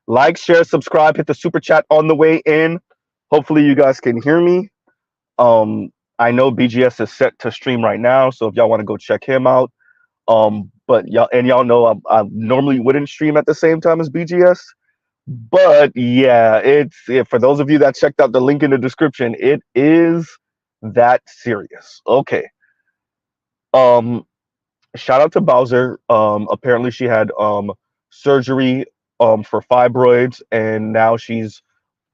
Like, share, subscribe, hit the super chat on the way in. Hopefully, you guys can hear me. Um, I know BGS is set to stream right now, so if y'all want to go check him out. But y'all know I normally wouldn't stream at the same time as BGS. But yeah, for those of you that checked out the link in the description, it is that serious. Okay. Um, Shout out to Bowser. Apparently she had surgery for fibroids, and now she's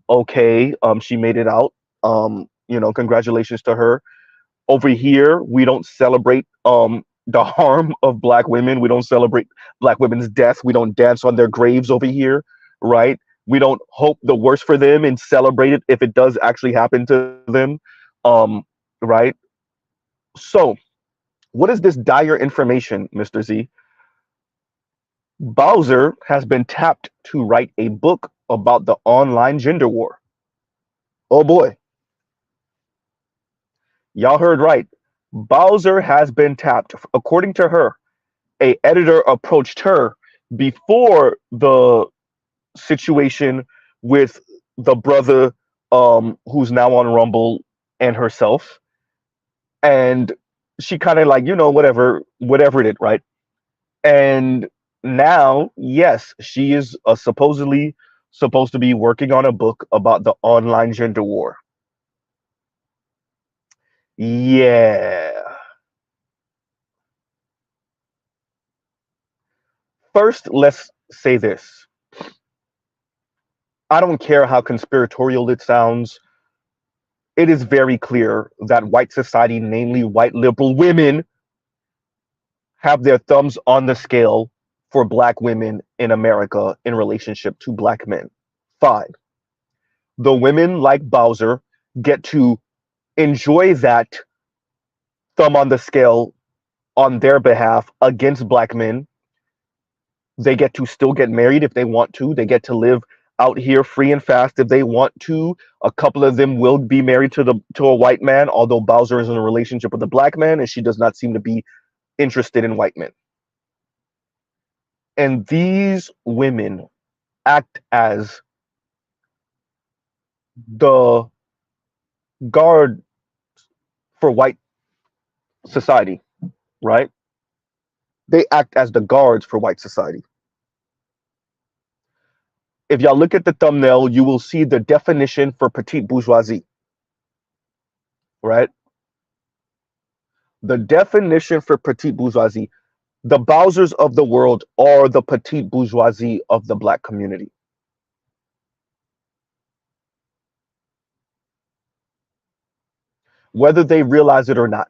okay. She made it out. Congratulations to her. Over here, we don't celebrate the harm of black women. We don't celebrate black women's death. We don't dance on their graves over here, right? We don't hope the worst for them and celebrate it if it does actually happen to them, right? So, what is this dire information, Mr. Z? Bowser has been tapped to write a book about the online gender war. Oh boy. Y'all heard right. Bowser has been tapped. According to her, a editor approached her before the situation with the brother who's now on Rumble and herself. And she kind of like, whatever it is, right? And now, yes, she is supposedly supposed to be working on a book about the online gender war. Yeah. First, let's say this. I don't care how conspiratorial it sounds. It is very clear that white society, namely white liberal women, have their thumbs on the scale for black women in America in relationship to black men. Fine. The women like Bowser get to enjoy that thumb on the scale on their behalf against black men. They get to still get married if they want to. They get to live out here free and fast if they want to. A couple of them will be married to a white man, although Bowser is in a relationship with a black man and she does not seem to be interested in white men. And these women act as the guard for white society, right? They act as the guards for white society. If y'all look at the thumbnail, you will see the definition for petite bourgeoisie, right? The definition for petite bourgeoisie. The Bowsers of the world are the petite bourgeoisie of the black community. Whether they realize it or not.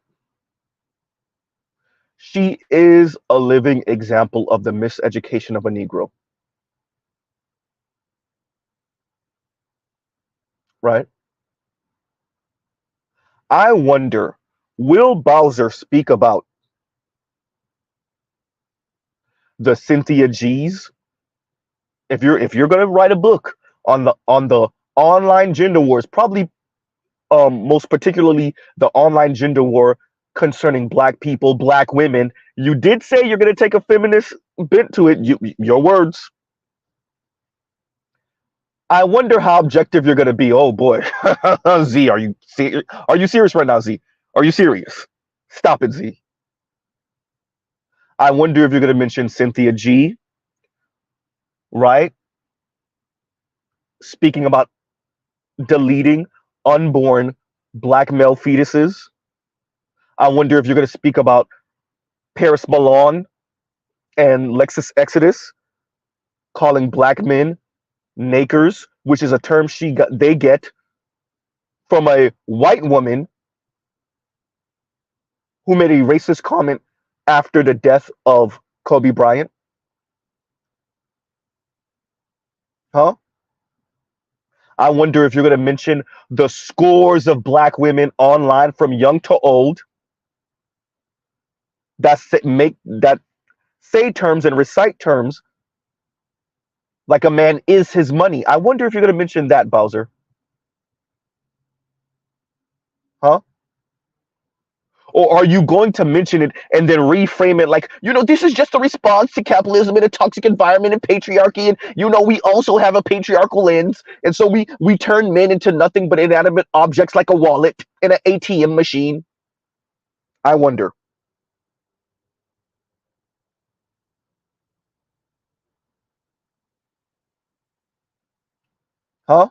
She is a living example of the miseducation of a Negro. Right? I wonder, will Bowser speak about the Cynthia G's? If you're gonna write a book on the online gender wars, probably most particularly the online gender war concerning black people, black women, you did say you're gonna take a feminist bent to it. Your words. I wonder how objective you're gonna be. Oh boy, Z, are you serious? Are you serious right now, Z? Are you serious? Stop it, Z. I wonder if you're gonna mention Cynthia G, right? Speaking about deleting unborn black male fetuses. I wonder if you're gonna speak about Paris Milan and Lexus Exodus calling black men nakers, which is a term they get from a white woman who made a racist comment after the death of Kobe Bryant. Huh? I wonder if you're going to mention the scores of black women online from young to old that say terms and recite terms like a man is his money. I wonder if you're going to mention that, Bowser. Huh? Or are you going to mention it and then reframe it like, this is just a response to capitalism in a toxic environment and patriarchy, and we also have a patriarchal lens, and so we turn men into nothing but inanimate objects like a wallet and an ATM machine? I wonder. Huh?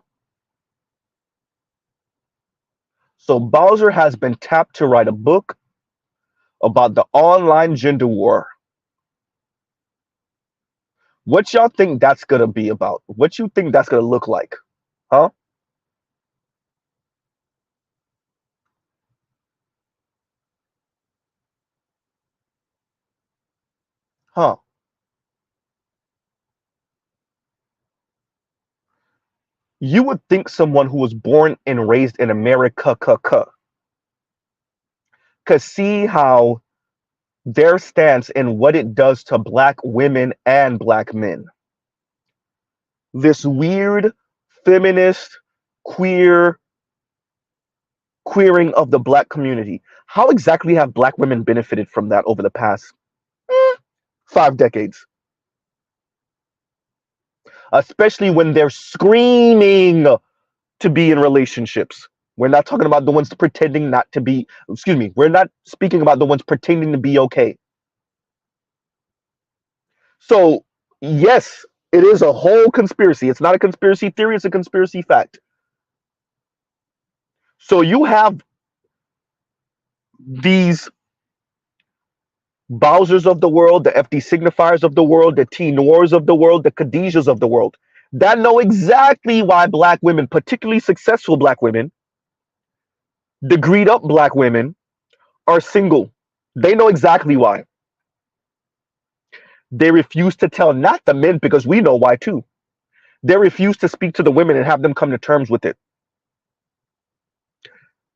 So Bowser has been tapped to write a book about the online gender war. What y'all think that's gonna be about? What you think that's gonna look like? Huh? Huh? You would think someone who was born and raised in America could see how their stance and what it does to black women and black men. This weird feminist queer queering of the black community. How exactly have black women benefited from that over the past 5 decades? Especially when they're screaming to be in relationships. We're not talking about the ones pretending not to be, excuse me, we're not speaking about the ones pretending to be okay. So, yes, it is a whole conspiracy. It's not a conspiracy theory, it's a conspiracy fact. So, you have these Bowsers of the world, the FD signifiers of the world, the T Noirs of the world, the Khadijas of the world that know exactly why black women, particularly successful black women, degreed up black women, are single. They know exactly why. They refuse to tell not the men because we know why too. They refuse to speak to the women and have them come to terms with it.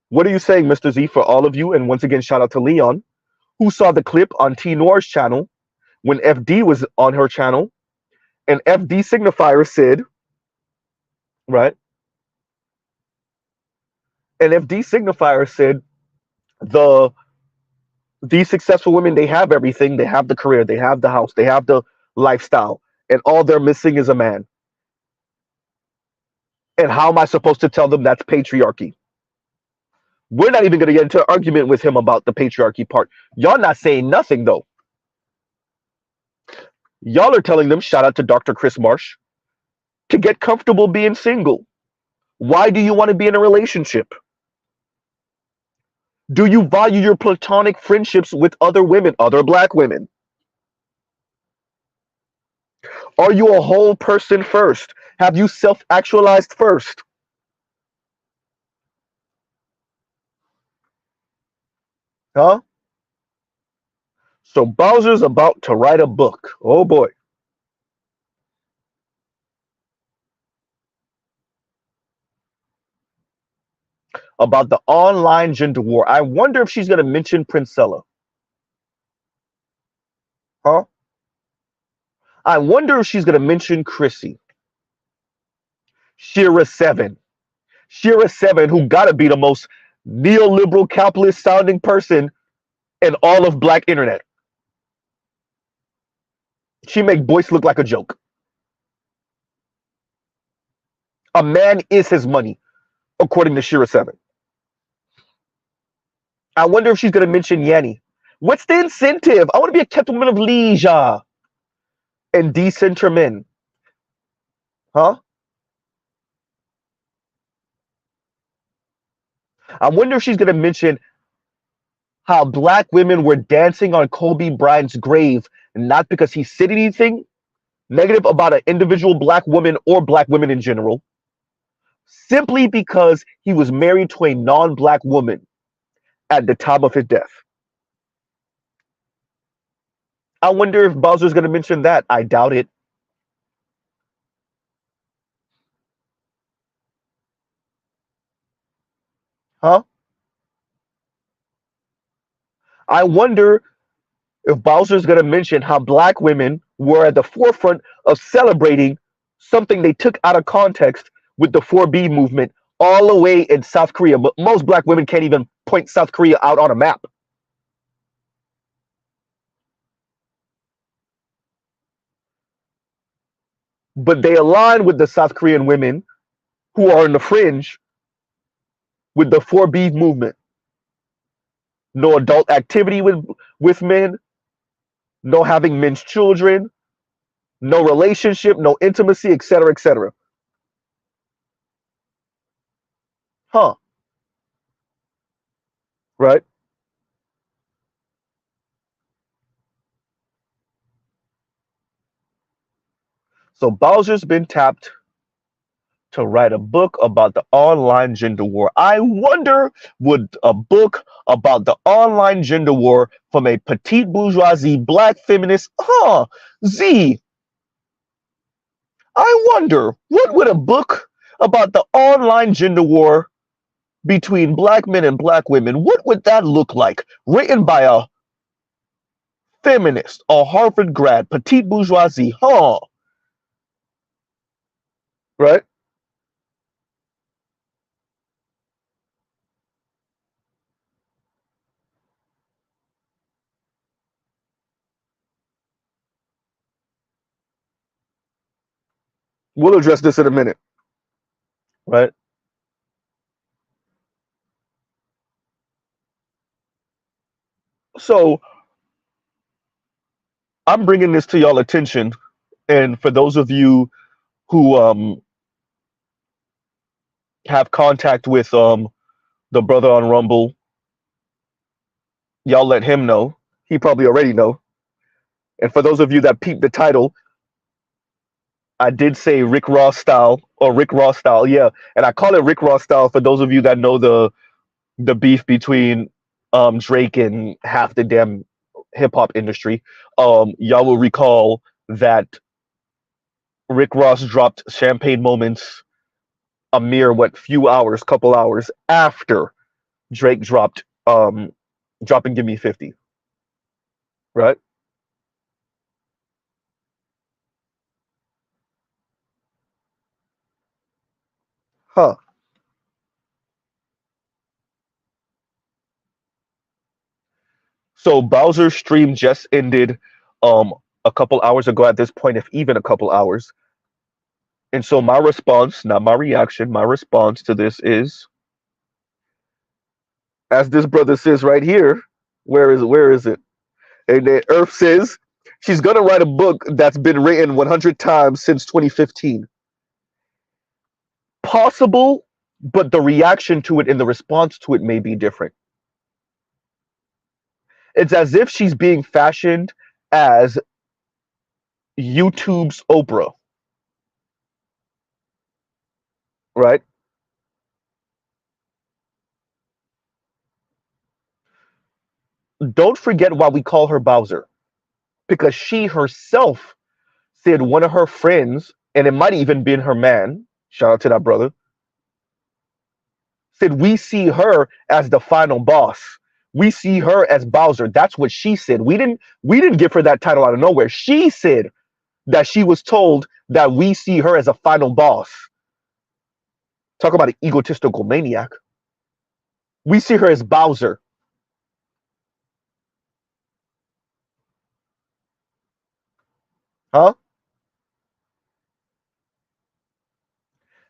What are you saying, Mr. Z, for all of you? And once again, shout out to Leon, who saw the clip on T Noir's channel when FD was on her channel, and FD signifier said, right? And FD signifier said the these successful women, they have everything, they have the career, they have the house, they have the lifestyle, and all they're missing is a man. And how am I supposed to tell them that's patriarchy? We're not even going to get into an argument with him about the patriarchy part. Y'all not saying nothing though. Y'all are telling them, shout out to Dr. Chris Marsh, to get comfortable being single. Why do you want to be in a relationship? Do you value your platonic friendships with other women, other black women? Are you a whole person first? Have you self-actualized first? Huh? So Bowser's about to write a book. Oh boy. About the online gender war. I wonder if she's going to mention Princella. Huh? I wonder if she's going to mention Chrissy. Shira 7. Shira 7, who got to be the most neoliberal, capitalist sounding person in all of black internet. She make Boyce look like a joke. A man is his money, according to Shira 7. I wonder if she's going to mention Yanni. What's the incentive? I want to be a gentleman of leisure and decent men. Huh? I wonder if she's going to mention how black women were dancing on Kobe Bryant's grave, not because he said anything negative about an individual black woman or black women in general, simply because he was married to a non-black woman at the time of his death. I wonder if Bowser's going to mention that. I doubt it. Huh? I wonder if Bowser's going to mention how black women were at the forefront of celebrating something they took out of context with the 4B movement all the way in South Korea. But most black women can't even point South Korea out on a map. but they align with the South Korean women who are in the fringe with the 4B movement. No adult activity with men, no having men's children, no relationship, no intimacy, etc., etc. Huh, right? So Bowser's been tapped to write a book about the online gender war. I wonder, would a book about the online gender war from a petite bourgeoisie black feminist, Z, I wonder, what would a book about the online gender war between black men and black women, what would that look like? Written by a feminist, a Harvard grad, petite bourgeoisie, right? We'll address this in a minute, right? So I'm bringing this to y'all attention, and for those of you who have contact with the brother on Rumble, y'all let him know. He probably already know. And for those of you that peeped the title, I did say Rick Ross style or Rick Ross style, yeah. And I call it Rick Ross style for those of you that know the beef between Drake and half the damn hip hop industry. Y'all will recall that Rick Ross dropped Champagne Moments a mere few hours, couple hours after Drake dropping Give Me 50, right? Huh. So Bowser's stream just ended a couple hours ago at this point, if even a couple hours. And so my response, not my reaction, my response to this is, as this brother says right here, where is it? And then Earth says she's gonna write a book that's been written 100 times since 2015. Possible, but the reaction to it and the response to it may be different. It's as if she's being fashioned as YouTube's Oprah, right? Don't forget why we call her Bowser, because she herself said one of her friends, and it might even been her man, shout out to that brother, said we see her as the final boss. We see her as Bowser. That's what she said. We didn't give her that title out of nowhere. She said that she was told that we see her as a final boss. Talk about an egotistical maniac. We see her as Bowser. Huh?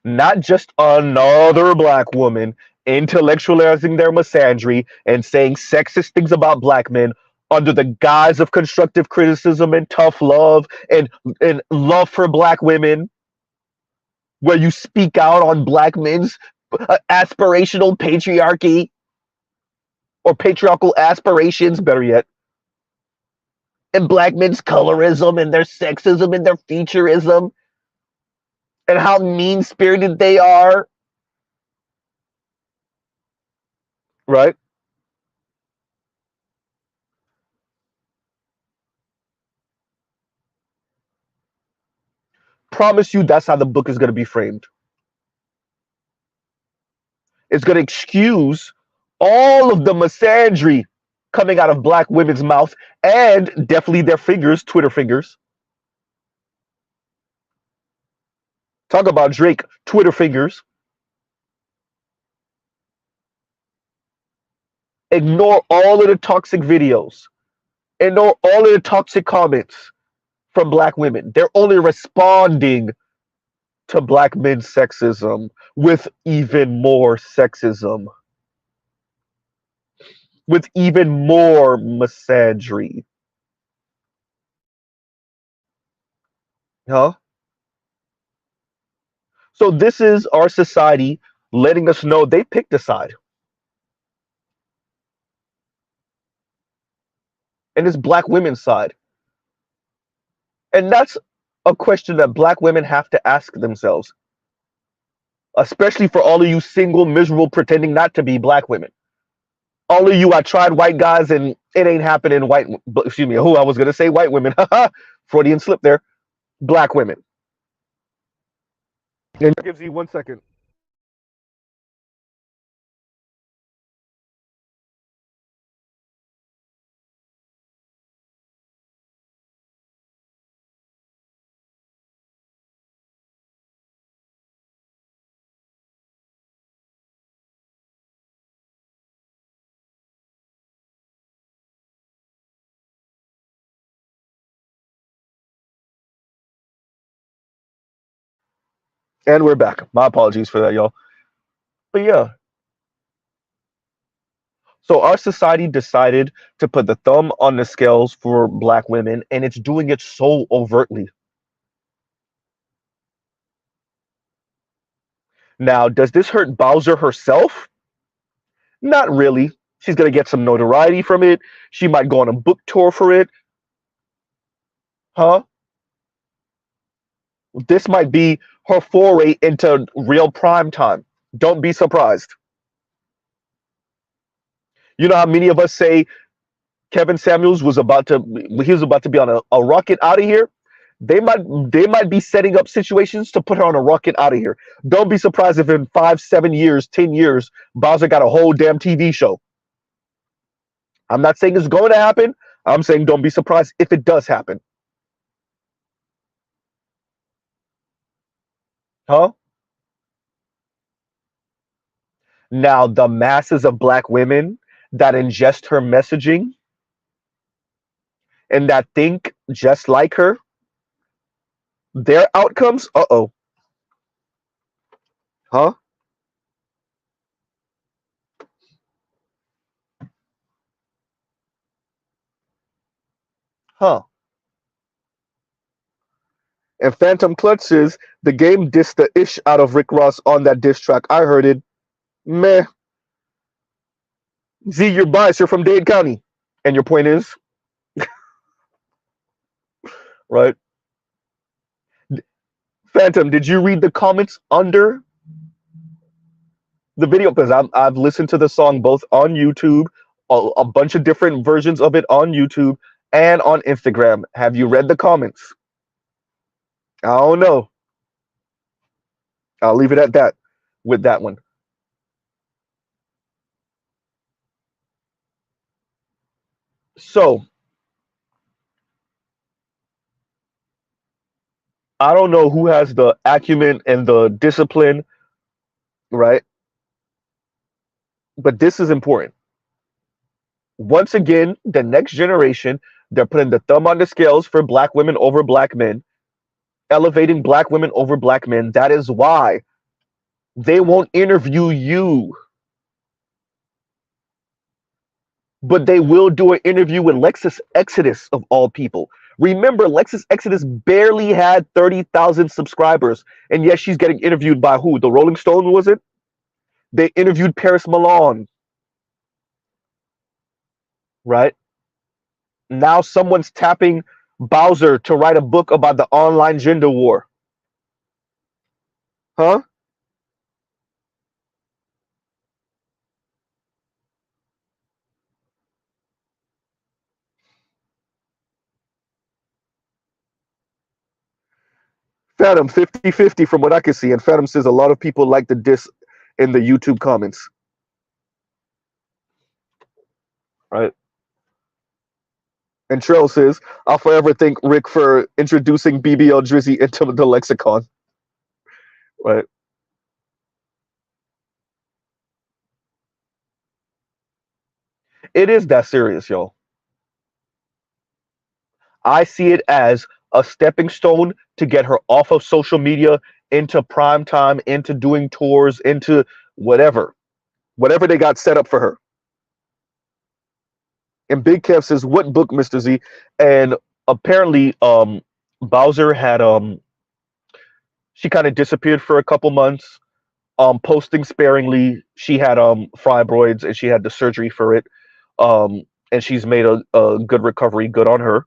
Not just another black woman intellectualizing their misandry and saying sexist things about black men under the guise of constructive criticism and tough love and love for black women, where you speak out on black men's aspirational patriarchy or patriarchal aspirations, better yet, and black men's colorism and their sexism and their featureism and how mean spirited they are, right? Promise you that's how the book is going to be framed. It's going to excuse all of the misandry coming out of black women's mouth and definitely their fingers, Twitter fingers. Talk about Drake, Twitter fingers. Ignore all of the toxic videos. Ignore all of the toxic comments from black women. They're only responding to black men's sexism with even more sexism, with even more misandry. Huh? So this is our society letting us know they picked a side. And it's black women's side. And that's a question that black women have to ask themselves, especially for all of you single, miserable, pretending not to be black women. All of you, I tried white guys and it ain't happening. Excuse me, who I was going to say white women. Freudian slip there. Black women. And gives you 1 second. And we're back. My apologies for that, y'all. But yeah, so our society decided to put the thumb on the scales for black women, and it's doing it so overtly. Now, does this hurt Bowser herself? Not really. She's going to get some notoriety from it. She might go on a book tour for it. Huh? This might be her foray into real prime time. Don't be surprised. You know how many of us say Kevin Samuels was about to he was about to be on a rocket out of here? They might be setting up situations to put her on a rocket out of here. Don't be surprised if in 5, 7 years, 10 years, Bowser got a whole damn TV show. I'm not saying it's going to happen. I'm saying don't be surprised if it does happen. Huh? Now the masses of black women that ingest her messaging and that think just like her, their outcomes, uh-oh. Huh? Huh. And Phantom Clutch says the game dissed the ish out of Rick Ross on that diss track. I heard it. Meh. Z, you're biased. You're from Dade County. And your point is, right? Phantom, did you read the comments under the video? Because I've listened to the song both on YouTube, a bunch of different versions of it on YouTube and on Instagram. Have you read the comments? I don't know. I'll leave it at that with that one. So I don't know who has the acumen and the discipline, right? But this is important. Once again, the next generation, they're putting the thumb on the scales for black women over black men, elevating black women over black men. That is why they won't interview you, but they will do an interview with Lexus Exodus of all people. Remember, Lexus Exodus barely had 30,000 subscribers, and yes, she's getting interviewed by who? The Rolling Stone, was it? They interviewed Paris Milan, right? Now someone's tapping Bowser to write a book about the online gender war. Huh? Phantom 50-50 from what I can see. And Phantom says a lot of people like the diss in the YouTube comments. Right? And Trail says, I'll forever thank Rick for introducing BBL Drizzy into the lexicon. Right? It is that serious, y'all. I see it as a stepping stone to get her off of social media into prime time, into doing tours, into whatever they got set up for her. And Big Kev says, "What book, Mr. Z?" And apparently, Bowser had she kind of disappeared for a couple months, posting sparingly. She had fibroids and she had the surgery for it, and she's made a good recovery. Good on her.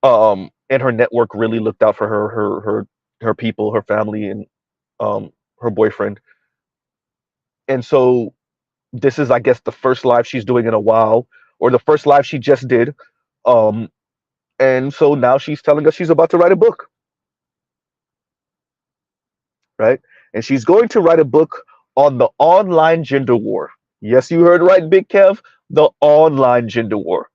And her network really looked out for her people, her family, and her boyfriend. And so this is, I guess, the first live she's doing in a while, or the first live she just did. Um, and so now she's telling us she's about to write a book, right? And she's going to write a book on the online gender war. Yes, you heard right, Big Kev, the online gender war.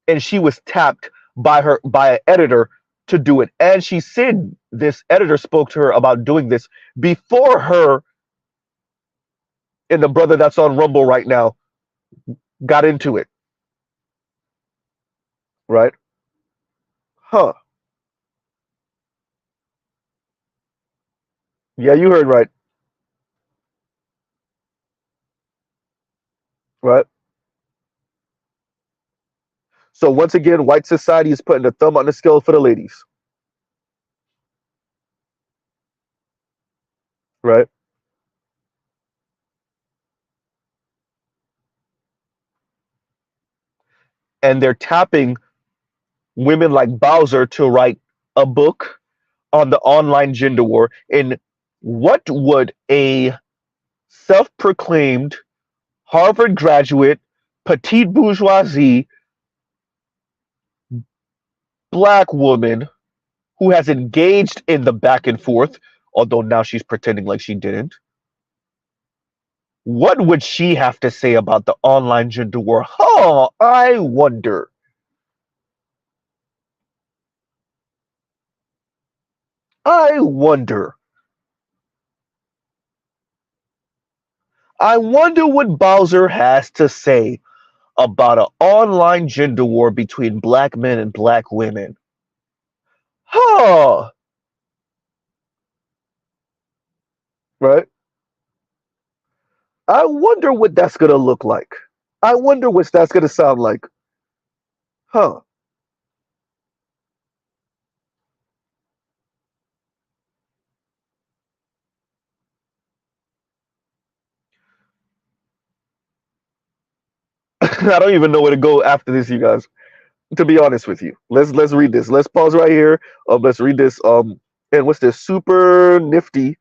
And she was tapped by an editor to do it. And she said this editor spoke to her about doing this before her and the brother that's on Rumble right now got into it. Right? Huh. Yeah, you heard right. Right? So once again, white society is putting the thumb on the scale for the ladies. Right? And they're tapping women like Bowser to write a book on the online gender war. And what would a self-proclaimed Harvard graduate, petite bourgeoisie, black woman who has engaged in the back and forth, although now she's pretending like she didn't, what would she have to say about the online gender war? Huh, I wonder. I wonder. I wonder what Bowser has to say about an online gender war between black men and black women. Huh. Right? I wonder what that's going to look like. I wonder what that's going to sound like. Huh. I don't even know where to go after this, you guys. To be honest with you, let's read this. Let's pause right here. Let's read this. And what's this? Super nifty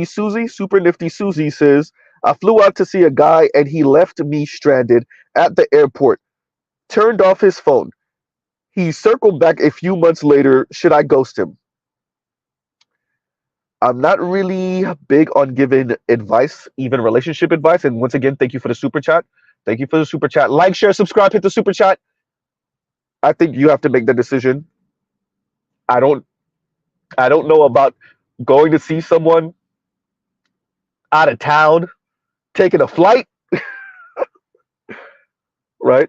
Susie. Super nifty Susie says, "I flew out to see a guy, and he left me stranded at the airport. Turned off his phone. He circled back a few months later. Should I ghost him?" I'm not really big on giving advice, even relationship advice. And once again, thank you for the super chat. Thank you for the super chat. Like, share, subscribe, hit the super chat. I think you have to make the decision. I don't know about going to see someone out of town, taking a flight, right?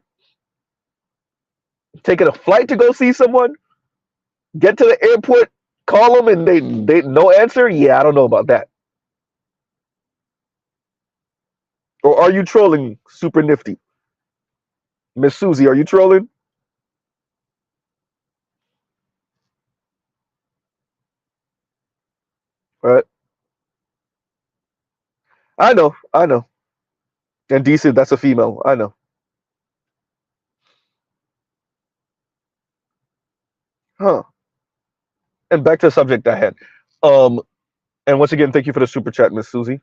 Taking a flight to go see someone, get to the airport, call them, and they no answer. Yeah, I don't know about that. Or are you trolling, Super Nifty? Miss Susie, are you trolling? Right? I know, I know. And D said that's a female. I know. Huh. And back to the subject I had. Um, and once again, thank you for the super chat, Miss Susie.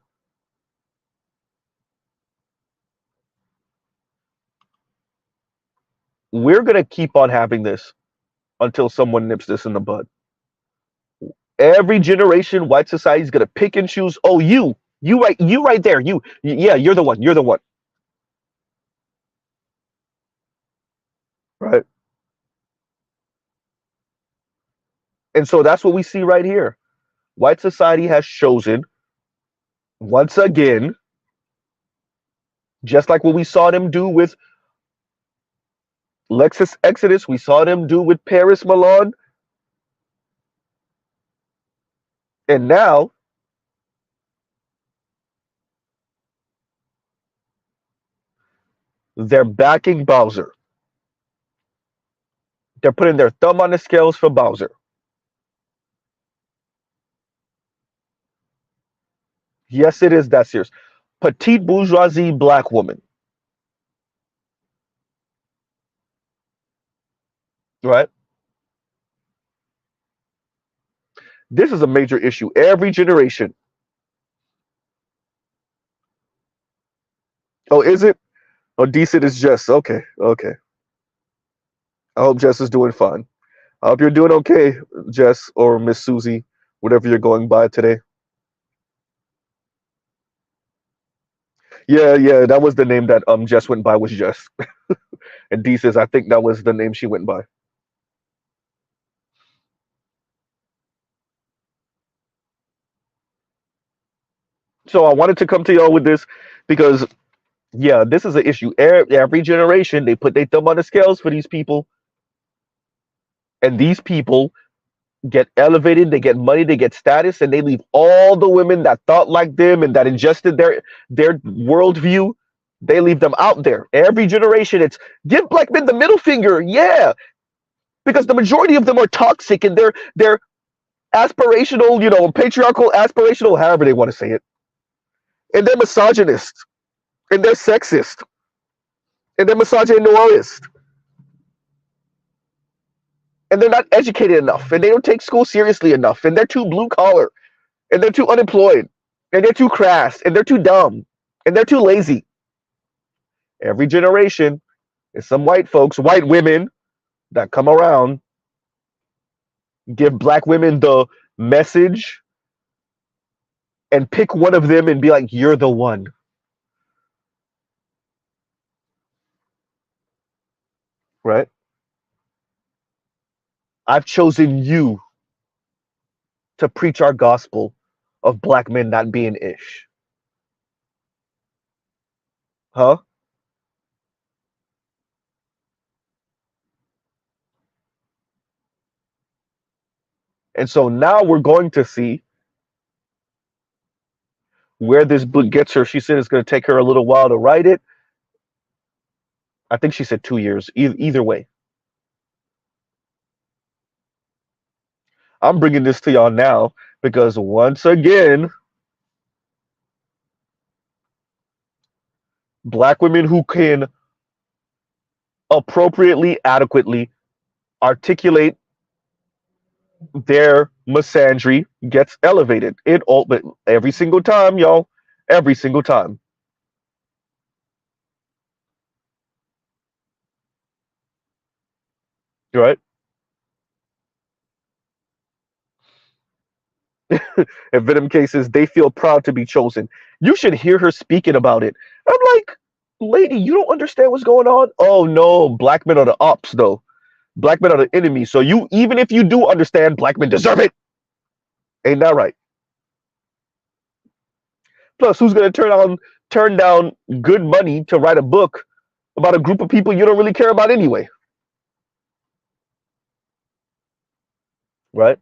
We're gonna keep on having this until someone nips this in the bud. Every generation, white society is gonna pick and choose. Oh, you right there. Yeah, you're the one. You're the one. Right. And so that's what we see right here. White society has chosen once again, just like what we saw them do with Lexus Exodus, we saw them do with Paris Milan, and now they're backing Bowser. They're putting their thumb on the scales for Bowser. Yes, it is that serious. Petite bourgeoisie black woman, right? This is a major issue. Every generation. Oh, is it? Oh, decent is Jess. Okay, okay. I hope Jess is doing fine. I hope you're doing okay, Jess or Miss Susie, whatever you're going by today. Yeah, yeah, that was the name that Jess went by was Jess. And D says I think that was the name she went by. So I wanted to come to y'all with this because yeah, this is an issue. Every generation they put their thumb on the scales for these people, and these people get elevated, they get money, they get status, and they leave all the women that thought like them and that ingested their worldview. They leave them out there. Every generation, it's give black men the middle finger, yeah, because the majority of them are toxic and they're aspirational, patriarchal, aspirational, however they want to say it, and they're misogynist, and they're sexist, and they're misogynoirist, and they're not educated enough, and they don't take school seriously enough, and they're too blue collar, and they're too unemployed, and they're too crass, and they're too dumb, and they're too lazy. Every generation is some white folks, white women that come around, give black women the message, and pick one of them and be like, you're the one. Right? I've chosen you to preach our gospel of black men not being ish. Huh? And so now we're going to see where this book gets her. She said it's going to take her a little while to write it. I think she said 2 years. Either way, I'm bringing this to y'all now because once again, black women who can appropriately, adequately articulate their misandry gets elevated. It all, but every single time, y'all, every single time. Right? In Venom cases, they feel proud to be chosen. You should hear her speaking about it. I'm like, lady, you don't understand what's going on? Oh no, black men are the ops though. Black men are the enemy. So you, even if you do understand, black men deserve it. Ain't that right? Plus, who's gonna turn down good money to write a book about a group of people you don't really care about anyway? Right?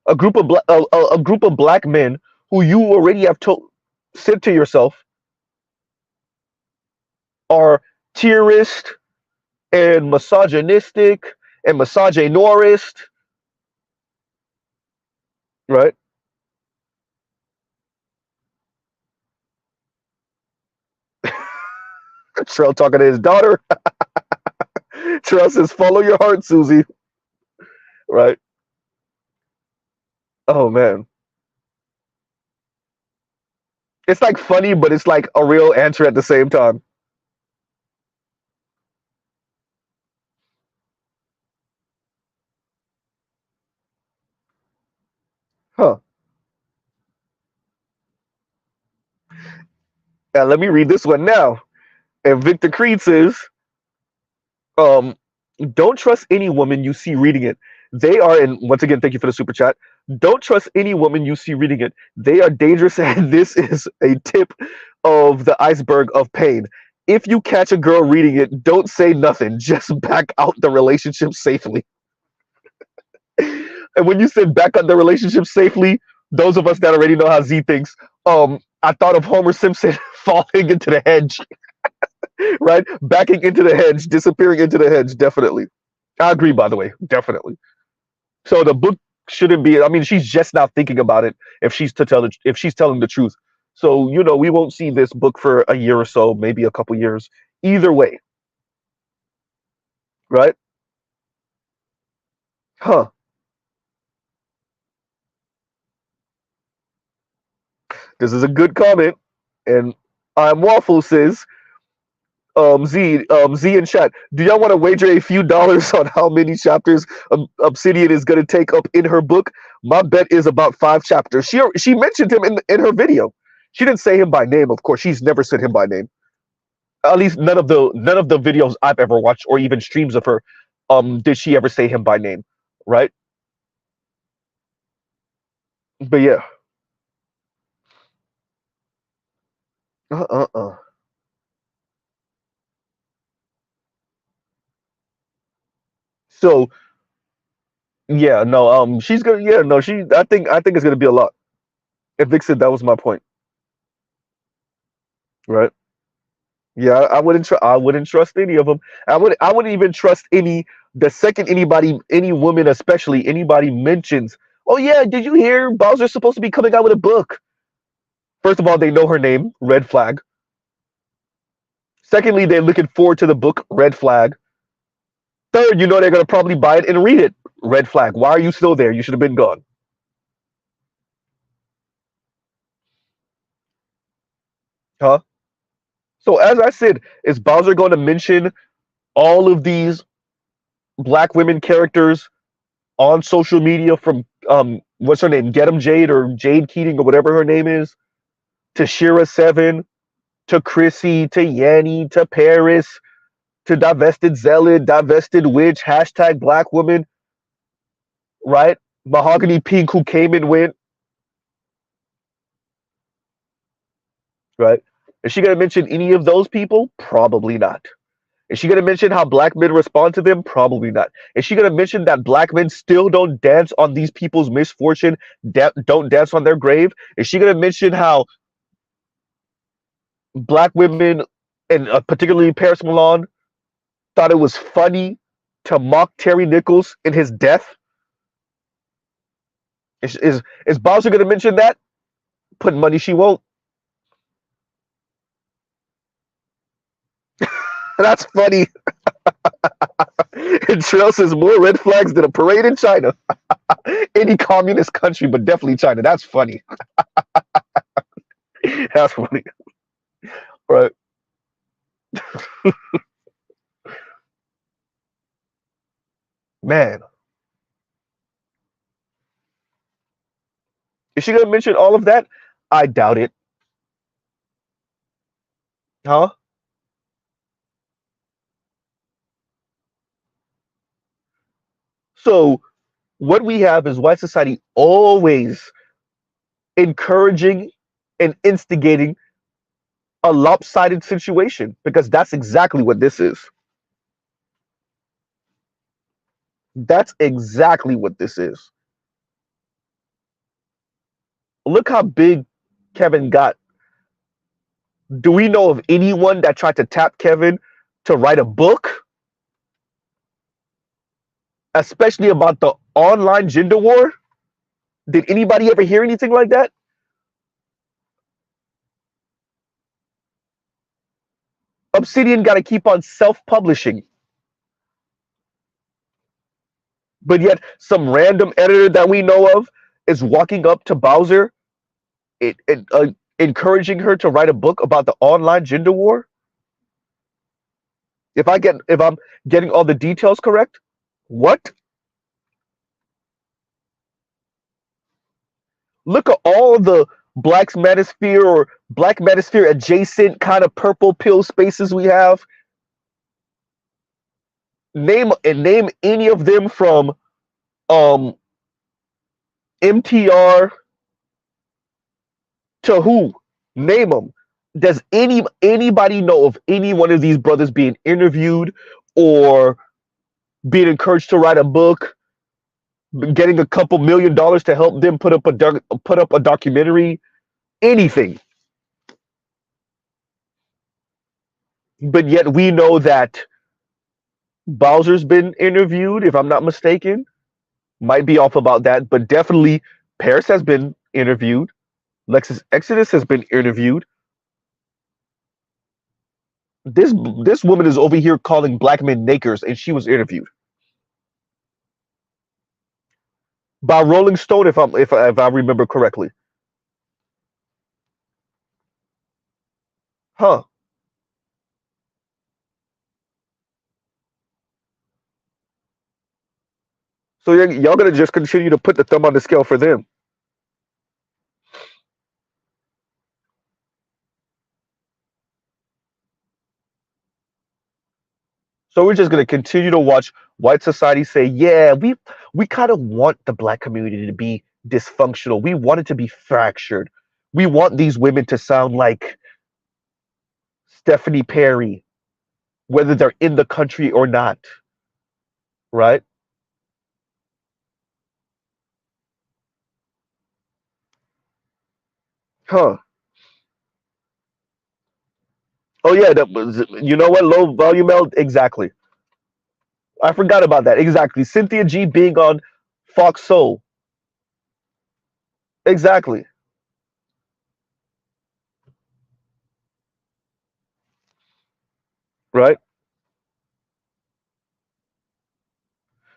A group of black men who you already have said to yourself are tierist and misogynistic and misogynoirist, right? Trell talking to his daughter. Trell says, "Follow your heart, Susie." Right? Oh man, it's like funny, but it's like a real answer at the same time. Huh? And let me read this one now. And Victor Creed says, um, "Don't trust any woman you see reading it. They are," and once again, thank you for the super chat. Don't trust any woman you see reading it. They are dangerous, and this is a tip of the iceberg of pain. if you catch a girl reading it, don't say nothing. Just back out the relationship safely. And when you said back out the relationship safely, those of us that already know how Z thinks, I thought of Homer Simpson falling into the hedge, right? Backing into the hedge, disappearing into the hedge, definitely. I agree, by the way, definitely. So the book shouldn't be. I mean, she's just now thinking about it. If she's telling the truth, so we won't see this book for a year or so, maybe a couple years. Either way, right? Huh? This is a good comment, and I'm Waffle says, Z in chat. Do y'all want to wager a few dollars on how many chapters Obsidian is going to take up in her book? My bet is about 5 chapters. She mentioned him in her video. She didn't say him by name, of course. She's never said him by name. At least none of the videos I've ever watched or even streams of her, did she ever say him by name, right? But yeah. Uh. So yeah, no, she's gonna, yeah, no, I think it's gonna be a lot. If Vic said that was my point, right? Yeah, I wouldn't trust any of them. I wouldn't even trust any. The second any woman, especially anybody mentions, oh yeah, did you hear Bowser's supposed to be coming out with a book? First of all, they know her name, red flag. Secondly, they're looking forward to the book, red flag. Third, they're gonna probably buy it and read it, red flag. Why are you still there? You should have been gone. Huh? So as I said, is Bowser going to mention all of these black women characters on social media, from what's her name, Get 'em Jade or Jade Keating or whatever her name is, to Shira 7, to Chrissy, to Yanni, to Paris, to Divested Zealot, Divested Witch, hashtag Black Woman, right? Mahogany Pink, who came and went, right? Is she going to mention any of those people? Probably not. Is she going to mention how black men respond to them? Probably not. Is she going to mention that black men still don't dance on these people's misfortune, don't dance on their grave? Is she going to mention how black women, and particularly Paris Milan, thought it was funny to mock Terry Nichols in his death? Is Bowser going to mention that? Put money she won't. That's funny. And Trail says more red flags than a parade in China. Any communist country, but definitely China. That's funny. That's funny. Right. Man. Is she going to mention all of that? I doubt it. Huh? So, what we have is white society always encouraging and instigating a lopsided situation, because that's exactly what this is. That's exactly what this is. Look how big Kevin got. Do we know of anyone that tried to tap Kevin to write a book, especially about the online gender war? Did anybody ever hear anything like that? Obsidian got to keep on self-publishing. But yet, some random editor that we know of is walking up to Bowser, encouraging her to write a book about the online gender war. If I'm getting all the details correct, what? Look at all the Black Manosphere or Black Manosphere adjacent kind of purple pill spaces we have. Name any of them from MTR to who? Name them. Does anybody know of any one of these brothers being interviewed or being encouraged to write a book, getting a couple $1 million to help them put up a documentary, anything? But yet we know that Bowser's been interviewed, if I'm not mistaken. Might be off about that, but definitely Paris has been interviewed. Lexus Exodus has been interviewed. This woman is over here calling black men nakers, and she was interviewed by Rolling Stone, if I remember correctly. Huh. So y'all gonna just continue to put the thumb on the scale for them? So we're just gonna continue to watch white society say, yeah, we kind of want the black community to be dysfunctional. We want it to be fractured. We want these women to sound like Stephanie Perry, whether they're in the country or not, right? Huh. Oh yeah, you know what? Low volume L, exactly. I forgot about that. Exactly. Cynthia G being on Fox Soul. Exactly. Right?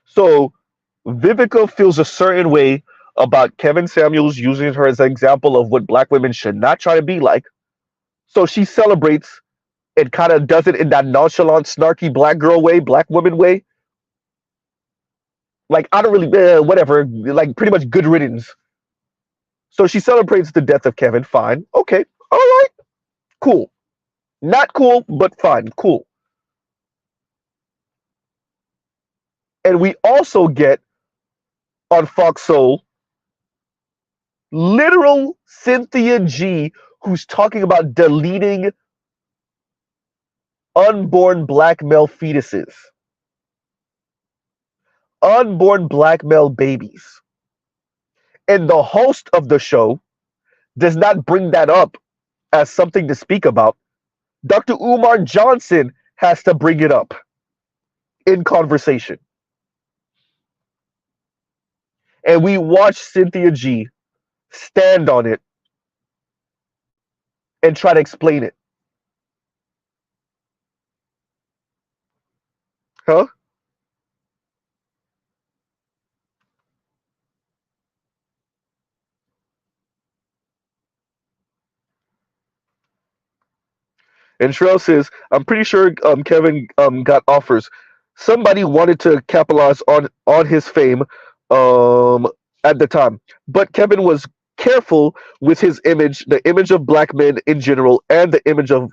So Vivica feels a certain way about Kevin Samuels using her as an example of what black women should not try to be like. So she celebrates and kind of does it in that nonchalant, snarky black girl way, black woman way. Like, I don't really, whatever, like pretty much good riddance. So she celebrates the death of Kevin. Fine. Okay. All right. Cool. Not cool, but fine. Cool. And we also get on Fox Soul literal Cynthia G, who's talking about deleting unborn black male fetuses, unborn black male babies. And the host of the show does not bring that up as something to speak about. Dr. Umar Johnson has to bring it up in conversation. And we watch Cynthia G stand on it and try to explain it. Huh? And Sherelle says, I'm pretty sure Kevin got offers. Somebody wanted to capitalize on his fame at the time. But Kevin was careful with his image, the image of black men in general, and the image of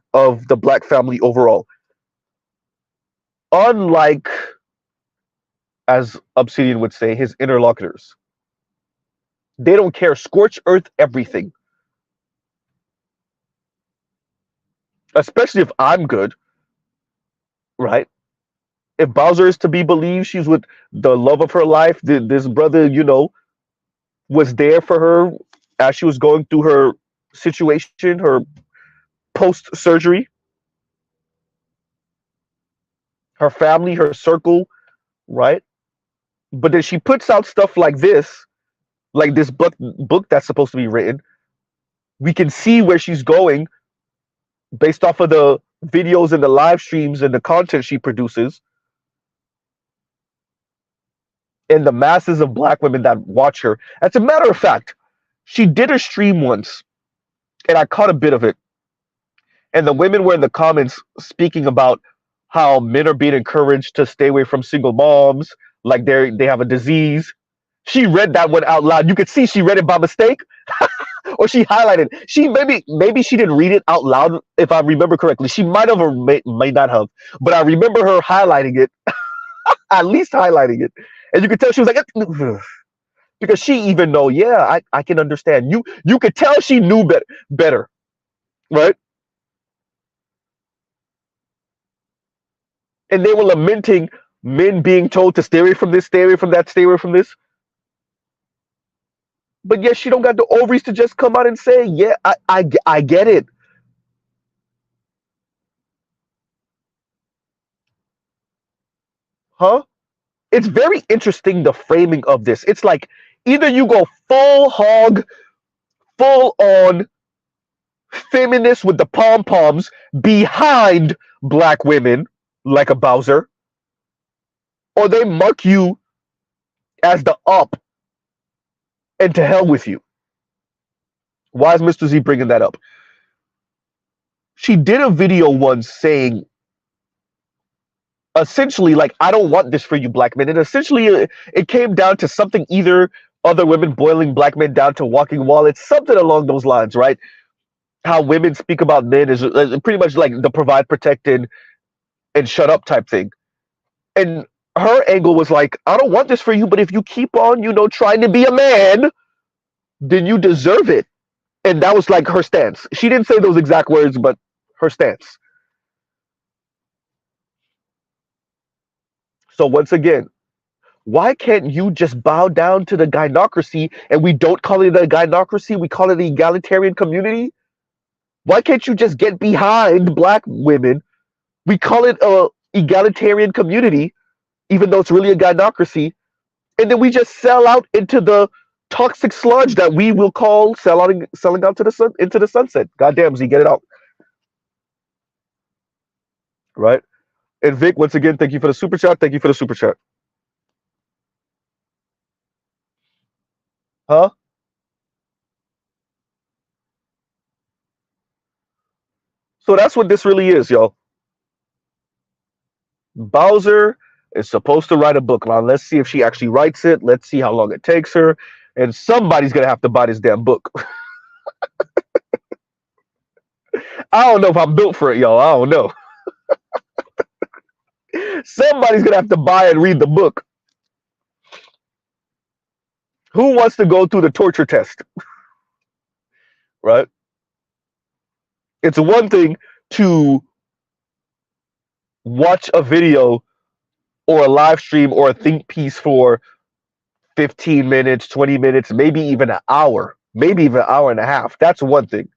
the black family overall. Unlike, as Obsidian would say, his interlocutors. They don't care. Scorch earth everything. Especially if I'm good, right? If Bowser is to be believed, she's with the love of her life. This brother, was there for her as she was going through her situation, her post surgery, her family, her circle, right? But then she puts out stuff like this book that's supposed to be written. We can see where she's going based off of the videos and the live streams and the content she produces, and the masses of black women that watch her. As a matter of fact, she did a stream once, and I caught a bit of it. And the women were in the comments speaking about how men are being encouraged to stay away from single moms, like they have a disease. She read that one out loud. You could see she read it by mistake, or she highlighted. She maybe she didn't read it out loud, if I remember correctly. She might have or may not have, but I remember her highlighting it, at least highlighting it, and you could tell she was like, because she even know, yeah, I can understand. You could tell she knew better, right? And they were lamenting men being told to stay away from this, stay away from that, stay away from this. But yet she don't got the ovaries to just come out and say, yeah, I get it. Huh? It's very interesting, the framing of this. It's like either you go full hog, full on feminist with the pom poms behind black women, like a Bowser, or they mark you as the up and to hell with you. Why is Mr. Z bringing that up? She did a video once saying, essentially, like, I don't want this for you, black men. And essentially, it came down to something, either other women boiling black men down to walking wallets, something along those lines, right? How women speak about men is pretty much like the provide, protect, and shut up type thing. And her angle was like, I don't want this for you, but if you keep on, trying to be a man, then you deserve it. And that was like her stance. She didn't say those exact words, but her stance. So once again, why can't you just bow down to the gynocracy? And we don't call it a gynocracy, we call it the egalitarian community. Why can't you just get behind black women? We call it a egalitarian community, even though it's really a gynocracy. And then we just sell out into the toxic sludge that we will call selling out to the sun, into the sunset. Goddamn, Z, get it out. Right? And Vic, once again, thank you for the super chat. Thank you for the super chat. Huh? So that's what this really is, yo. Bowser is supposed to write a book. Now, let's see if she actually writes it. Let's see how long it takes her. And somebody's going to have to buy this damn book. I don't know if I'm built for it, y'all. I don't know. Somebody's going to have to buy and read the book. Who wants to go through the torture test? Right? It's one thing to watch a video or a live stream or a think piece for 15 minutes, 20 minutes, maybe even an hour, maybe even an hour and a half. That's one thing.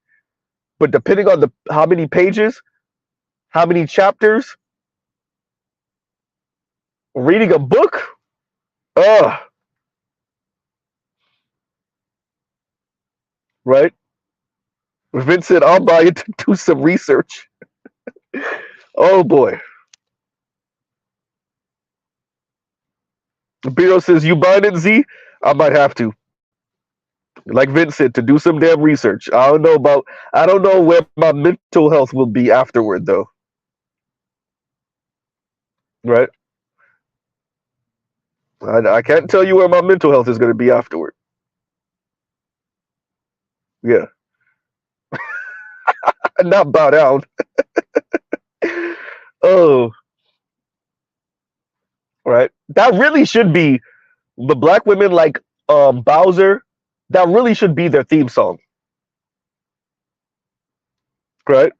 But depending on how many pages, how many chapters, reading a book, right? Vince said, I'll buy it to do some research. Oh boy. Biro says, you buying it, Z? I might have to. Like Vince said, to do some damn research. I don't know where my mental health will be afterward, though. Right? I can't tell you where my mental health is going to be afterward. Yeah. Not bow down. Oh. Right. That really should be the black women like Bowser. That really should be their theme song. Right?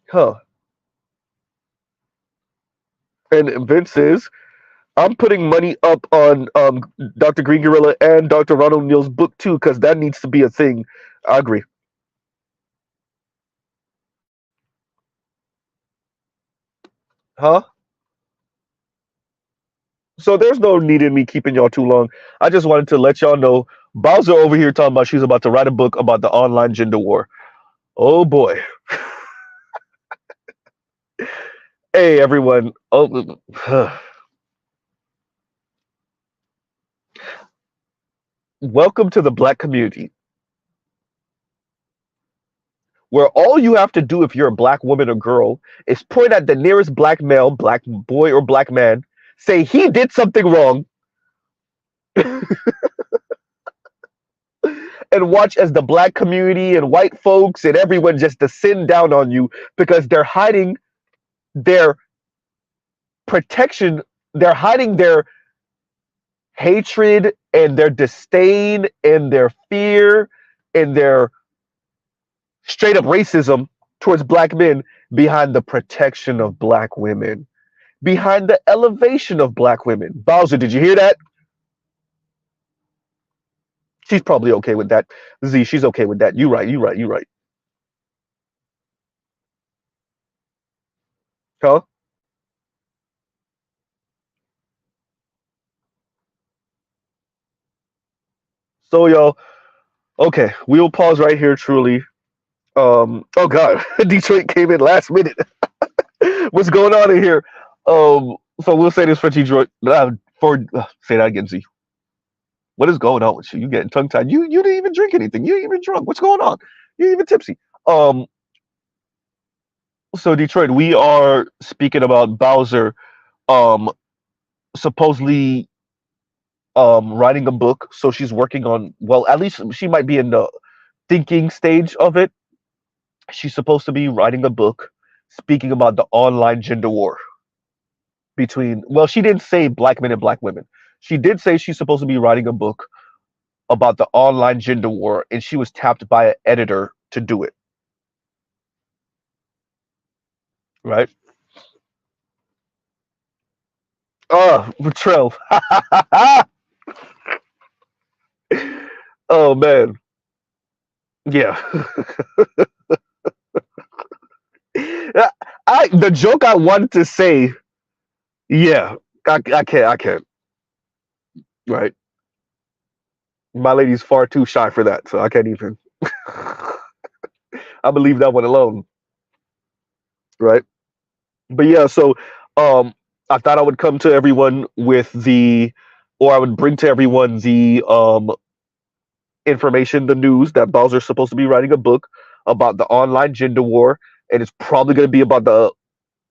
Huh. And Vince says, I'm putting money up on Dr. Green Gorilla and Dr. Ronald Neal's book too, because that needs to be a thing. I agree. Huh? So there's no need in me keeping y'all too long. I just wanted to let y'all know Bowser over here talking about she's about to write a book about the online gender war. Oh boy. Hey everyone. Oh, welcome to the black community, where all you have to do if you're a black woman or girl is point at the nearest black male, black boy or black man, say he did something wrong, and watch as the black community and white folks and everyone just descend down on you because they're hiding their protection, they're hiding their hatred and their disdain and their fear and their straight up racism towards black men behind the protection of black women, behind the elevation of black women. Bowser, did you hear that? She's probably okay with that. Z, she's okay with that. You right, you right, you right. Huh? So yo, okay, we'll pause right here truly. Oh god, Detroit came in last minute. What's going on in here? So we'll say this for Detroit. Say that again, Z. What is going on with you? You getting tongue tied? You didn't even drink anything. You ain't even drunk. What's going on? You ain't even tipsy. Um, so Detroit, we are speaking about Bowser, um, supposedly writing a book. So she's working on. Well, at least she might be in the thinking stage of it. She's supposed to be writing a book speaking about the online gender war between. Well, she didn't say black men and black women. She did say she's supposed to be writing a book about the online gender war, and she was tapped by an editor to do it. Right? Oh, Betrell. Oh man. Yeah. I the joke I wanted to say, yeah. I can't. Right. My lady's far too shy for that, so I can't even. I believe that one alone. Right. But yeah, so um I thought I would come to everyone with or I would bring to everyone the information, the news that Bowser's supposed to be writing a book about the online gender war, and it's probably going to be about the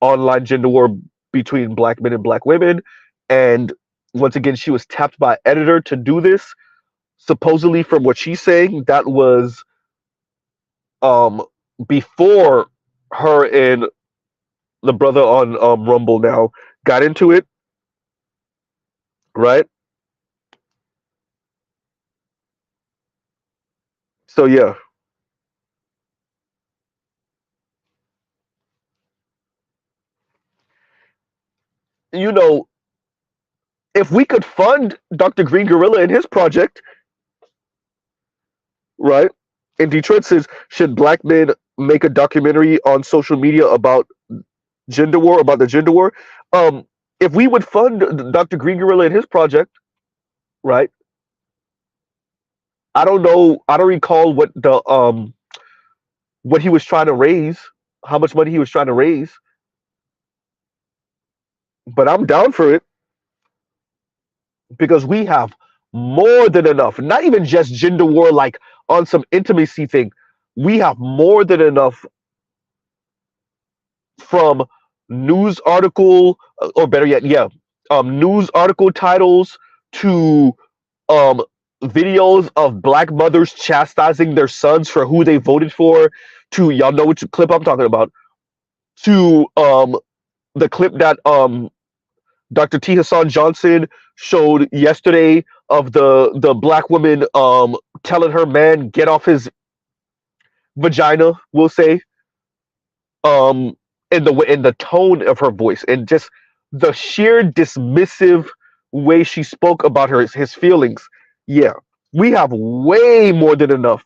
online gender war between black men and black women. And once again, she was tapped by editor to do this. Supposedly, from what she's saying, that was um before her and the brother on Rumble now got into it, right? So yeah, you know, if we could fund Dr. Green Gorilla in his project, right? And Detroit says, should black men make a documentary on social media about gender war, about the gender war? Um, if we would fund Dr. Green Gorilla in his project, right? I don't know. I don't recall what he was trying to raise, how much money he was trying to raise, but I'm down for it because we have more than enough. Not even just gender war, like on some intimacy thing. We have more than enough from news article, or better yet, yeah, news article titles to um, videos of black mothers chastising their sons for who they voted for, to y'all know which clip I'm talking about, to the clip that Dr. T. Hassan Johnson showed yesterday of the black woman telling her man get off his vagina, we'll say, um in the tone of her voice and just the sheer dismissive way she spoke about his feelings. Yeah, we have way more than enough,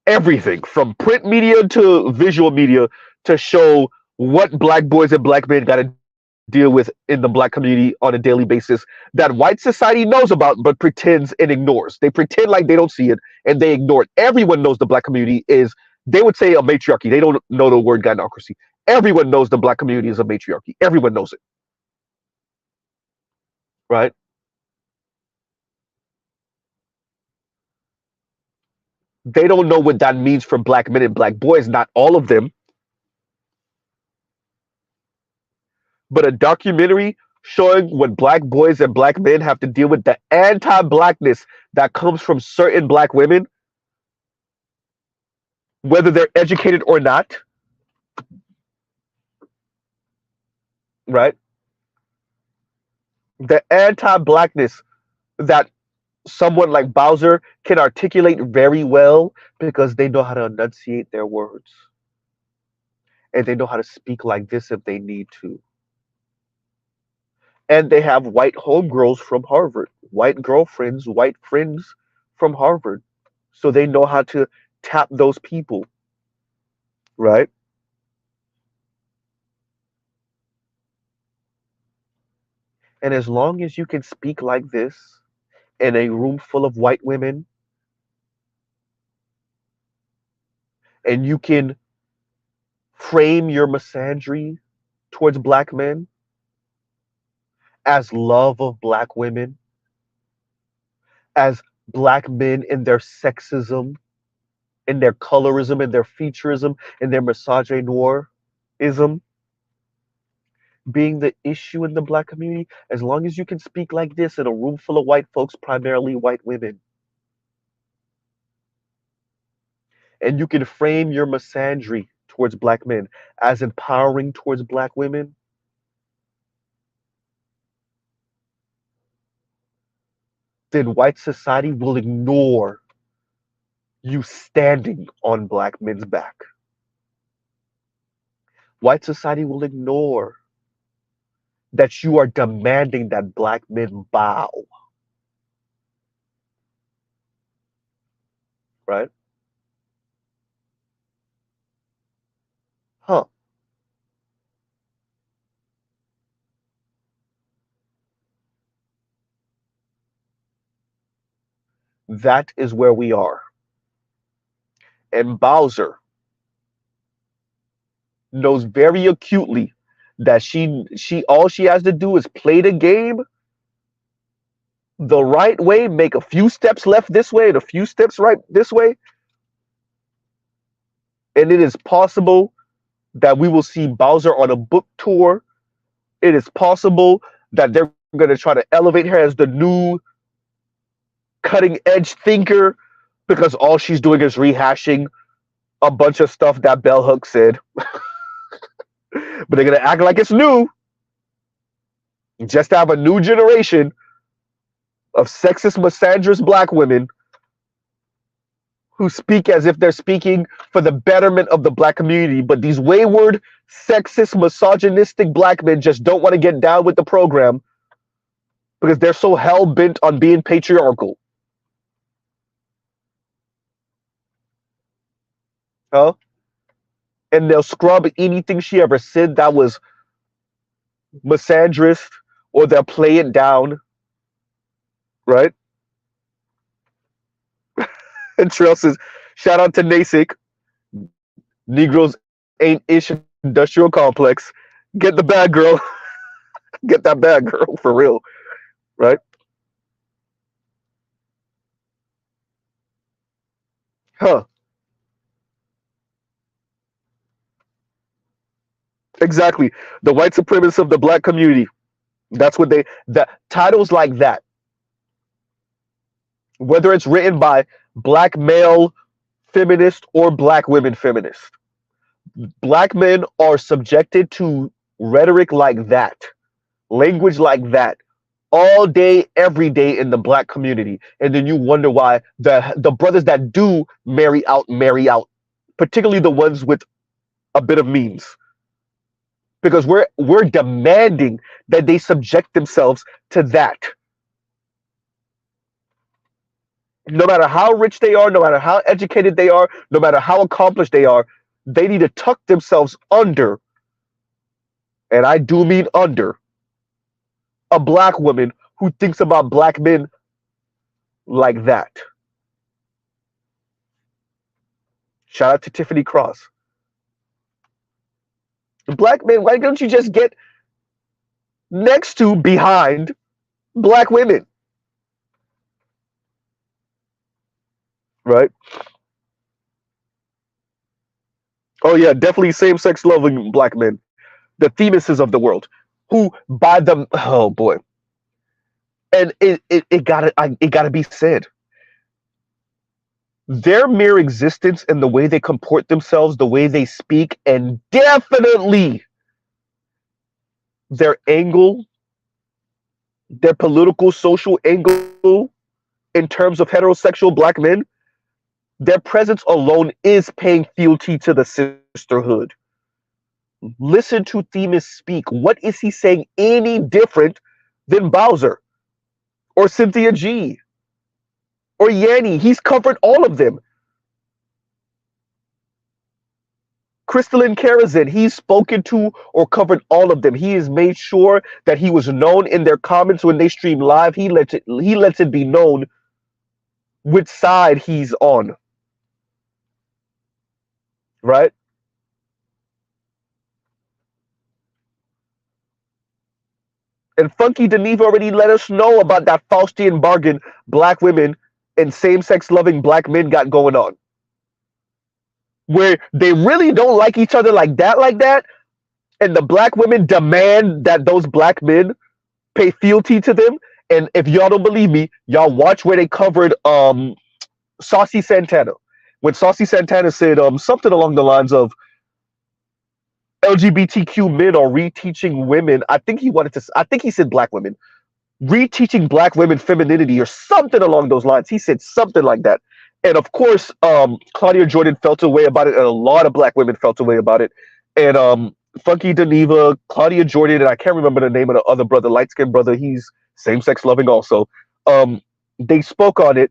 everything from print media to visual media, to show what black boys and black men got to deal with in the black community on a daily basis, that white society knows about but pretends and ignores. They pretend like they don't see it and they ignore it. Everyone knows the black community is, they would say, a matriarchy. They don't know the word gynocracy. Everyone knows the black community is a matriarchy. Everyone knows it, right? They don't know what that means for black men and black boys. Not all of them, but a documentary showing what black boys and black men have to deal with, the anti-blackness that comes from certain black women, whether they're educated or not, right? The anti-blackness that someone like Bowser can articulate very well because they know how to enunciate their words and they know how to speak like this if they need to. And they have white homegirls from Harvard, white girlfriends, white friends from Harvard. So they know how to tap those people, right? And as long as you can speak like this in a room full of white women and you can frame your misandry towards black men as love of black women, as black men in their sexism, in their colorism, in their featureism, in their misogynoirism being the issue in the black community, as long as you can speak like this in a room full of white folks, primarily white women, and you can frame your misandry towards black men as empowering towards black women, then white society will ignore you standing on black men's back. White society will ignore that you are demanding that black men bow. Right? Huh. That is where we are. And Bowser knows very acutely that she all she has to do is play the game the right way, make a few steps left this way and a few steps right this way, and it is possible that we will see Bowser on a book tour. It is possible that they're going to try to elevate her as the new cutting edge thinker because all she's doing is rehashing a bunch of stuff that Bell Hooks said. But they're going to act like it's new just to have a new generation of sexist, misandrous black women who speak as if they're speaking for the betterment of the black community. But these wayward, sexist, misogynistic black men just don't want to get down with the program because they're so hell bent on being patriarchal. Huh? And they'll scrub anything she ever said that was misandrist, or they'll play it down. Right? And Trail says, shout out to NASIC. Negroes ain't ish industrial complex. Get the bag, girl. Get that bag, girl, for real. Right? Huh. Exactly. The white supremacists of the black community. That's what that titles like that. Whether it's written by black male feminist or black women feminist. Black men are subjected to rhetoric like that, language like that, all day, every day in the black community. And then you wonder why the brothers that do marry out, particularly the ones with a bit of means. Because we're demanding that they subject themselves to that. No matter how rich they are, no matter how educated they are, no matter how accomplished they are, they need to tuck themselves under, and I do mean under, a black woman who thinks about black men like that. Shout out to Tiffany Cross. Black men, why don't you just get next to, behind black women? Right? Oh yeah, definitely same-sex loving black men. The Themises of the world. Who by them, oh boy. And it gotta be said. Their mere existence and the way they comport themselves, the way they speak, and definitely their angle, their political, social angle in terms of heterosexual black men, their presence alone is paying fealty to the sisterhood. Listen to Themis speak. What is he saying any different than Bowser or Cynthia G or Yanni? He's covered all of them. Crystalline Karazin, he's spoken to or covered all of them. He has made sure that he was known in their comments when they stream live. He lets it be known which side he's on. Right? And Funky Deneve already let us know about that Faustian bargain black women and same-sex loving black men got going on. Where they really don't like each other like that, and the black women demand that those black men pay fealty to them. And if y'all don't believe me, y'all watch where they covered Saucy Santana. When Saucy Santana said something along the lines of LGBTQ men are reteaching women. I think he said black women. Reteaching black women femininity or something along those lines. He said something like that. And of course, Claudia Jordan felt a way about it, and a lot of black women felt a way about it. And Funky Deneva, Claudia Jordan, and I can't remember the name of the other brother, light-skinned brother, he's same-sex loving also. They spoke on it.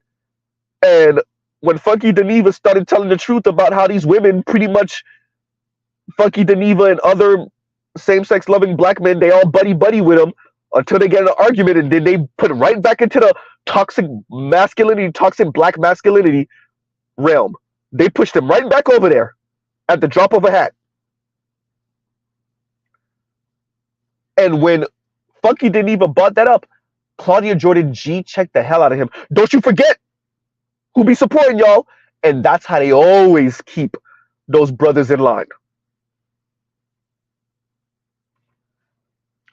And when Funky Deneva started telling the truth about how these women pretty much, Funky Deneva and other same-sex loving black men, they all buddy-buddy with them until they get in an argument, and then they put it right back into the toxic masculinity, toxic black masculinity realm. They pushed him right back over there at the drop of a hat. And when Funky Deneva brought that up, Claudia Jordan G checked the hell out of him. Don't you forget who be supporting y'all. And that's how they always keep those brothers in line.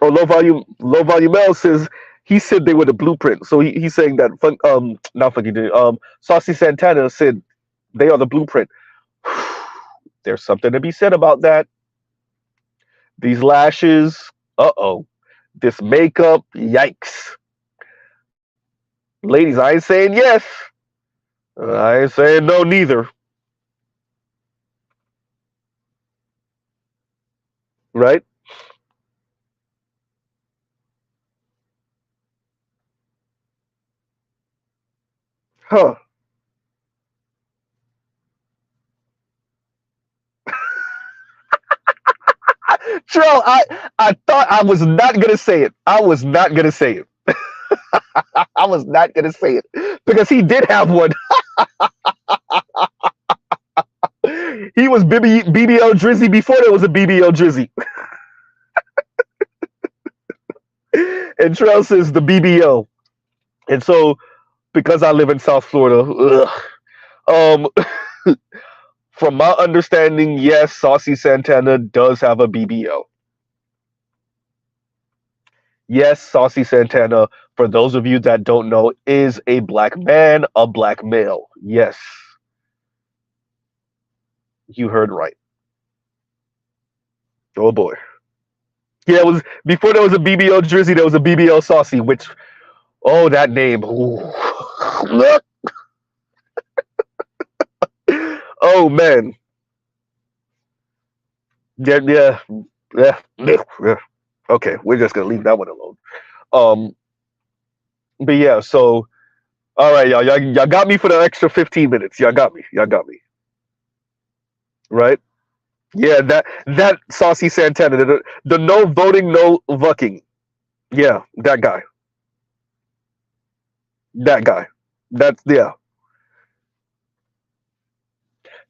Or Low Volume L says he said they were the blueprint. So he's saying that Saucy Santana said they are the blueprint. There's something to be said about that. These lashes, this makeup, yikes. Ladies, I ain't saying yes. I ain't saying no neither. Right? Huh. Trell, I thought I was not going to say it. I was not going to say it. I was not going to say it. Because he did have one. He was BBL Drizzy before there was a BBL Drizzy. And Trell says the BBL. And so, because I live in South Florida, from my understanding, yes, Saucy Santana does have a BBL. Yes, Saucy Santana, for those of you that don't know, is a black man, a black male. Yes. You heard right. Oh boy. Yeah, it was before there was a BBL Drizzy, there was a BBL Saucy, which, oh, that name. Oh man. Yeah. Okay, we're just gonna leave that one alone. But yeah, so all right, y'all got me for the extra 15 minutes. Y'all got me. Right? Yeah, that Saucy Santana, the no voting, no vucking. Yeah, that guy. That's yeah.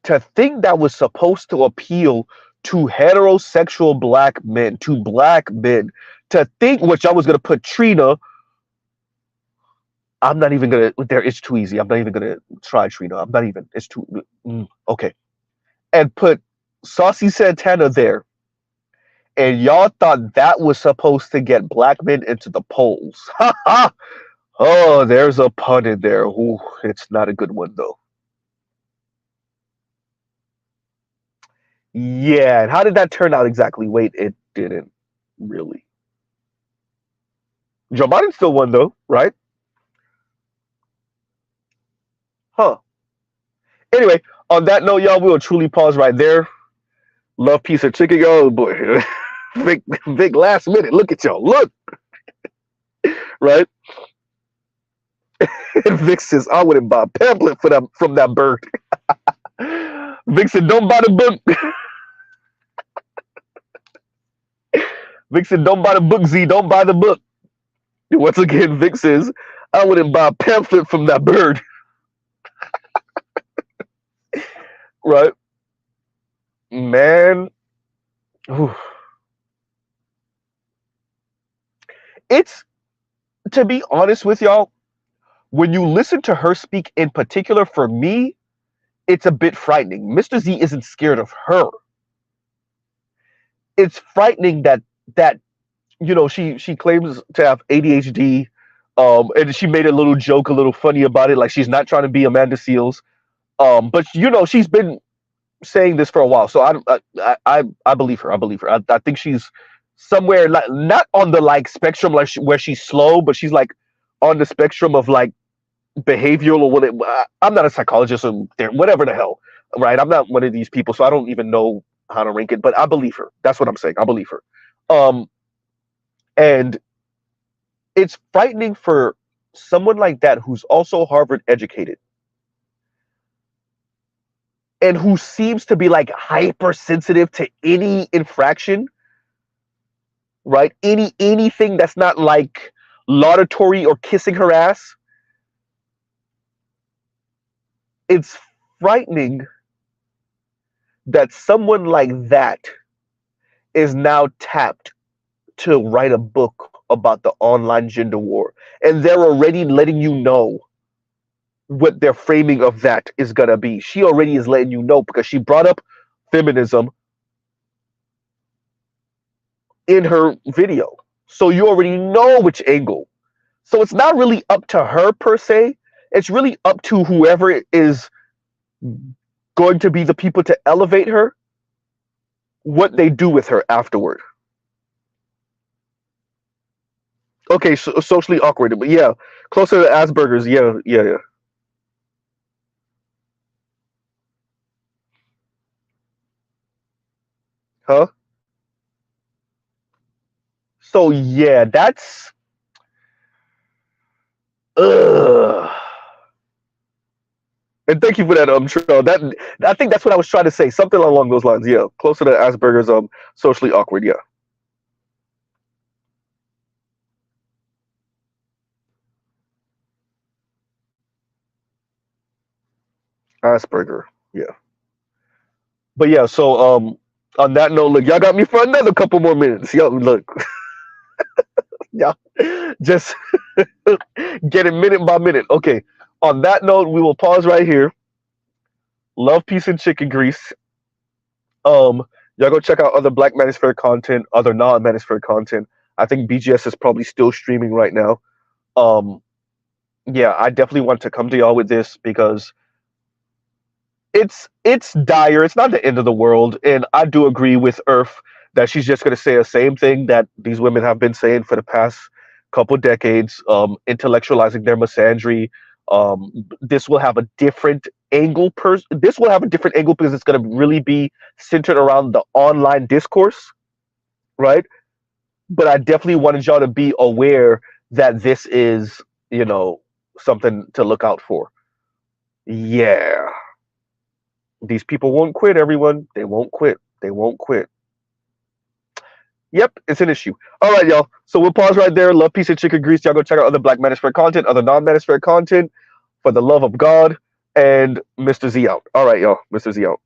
To think that was supposed to appeal to heterosexual black men, to black men, to think which I was gonna put Trina. I'm not even gonna. It's too easy. I'm not even gonna try Trina. I'm not even. It's too okay. And put Saucy Santana there, and y'all thought that was supposed to get black men into the polls. Oh, there's a pun in there. Ooh, it's not a good one though. Yeah, and how did that turn out exactly? Wait, it didn't really. Joe Biden still won though, right? Anyway, on that note, y'all, we'll truly pause right there. Love, piece of chicken, y'all. Oh, boy. Big last minute. Look at y'all. Look. Right? And Vic says, I wouldn't buy a pamphlet for that, from that bird. Vic said, don't buy the book. Vic said, don't buy the book, Z. Don't buy the book. And once again, Vic says, I wouldn't buy a pamphlet from that bird. Right? Man. Whew. It's, to be honest with y'all, when you listen to her speak in particular, for me, it's a bit frightening. Mr. Z isn't scared of her. It's frightening that you know, she claims to have ADHD, and she made a little joke, a little funny about it, like she's not trying to be Amanda Seales, but you know, she's been saying this for a while, so I believe her. I believe her. I think she's somewhere, like, not on the like spectrum, like where she's slow, but she's like on the spectrum of like behavioral or whatever. I'm not a psychologist or whatever the hell, right? I'm not one of these people, so I don't even know how to rank it, but I believe her. That's what I'm saying. I believe her. And it's frightening for someone like that who's also Harvard educated and who seems to be like hypersensitive to any infraction, right? Anything that's not like laudatory or kissing her ass. It's frightening that someone like that is now tapped to write a book about the online gender war. And they're already letting you know what their framing of that is going to be. She already is letting you know because she brought up feminism in her video. So you already know which angle. So it's not really up to her per se. It's really up to whoever is going to be the people to elevate her, what they do with her afterward. Okay, so socially awkward, but yeah, closer to Asperger's. Yeah. Huh? So yeah, that's. Ugh. And thank you for that, Trill. That, I think that's what I was trying to say. Something along those lines. Yeah, closer to Asperger's. Socially awkward. Yeah. Asperger. Yeah. But yeah, so on that note, look, y'all got me for another couple more minutes. Yo, look. Y'all just get it minute by minute. Okay. On that note, we will pause right here. Love, peace, and chicken grease. Y'all go check out other Black Manosphere content, other non-Manosphere content. I think BGS is probably still streaming right now. Yeah, I definitely want to come to y'all with this because it's dire. It's not the end of the world, and I do agree with Earth that she's just going to say the same thing that these women have been saying for the past couple decades, intellectualizing their misandry. This will have a different angle. This will have a different angle because it's going to really be centered around the online discourse, right? But I definitely wanted y'all to be aware that this is, you know, something to look out for. Yeah. These people won't quit, everyone. They won't quit. They won't quit. Yep, it's an issue. All right, y'all. So we'll pause right there. Love, peace, and chicken grease. Y'all go check out other Black Manosphere content, other non-Manosphere content. For the love of God, and Mr. Z out. All right, y'all. Mr. Z out.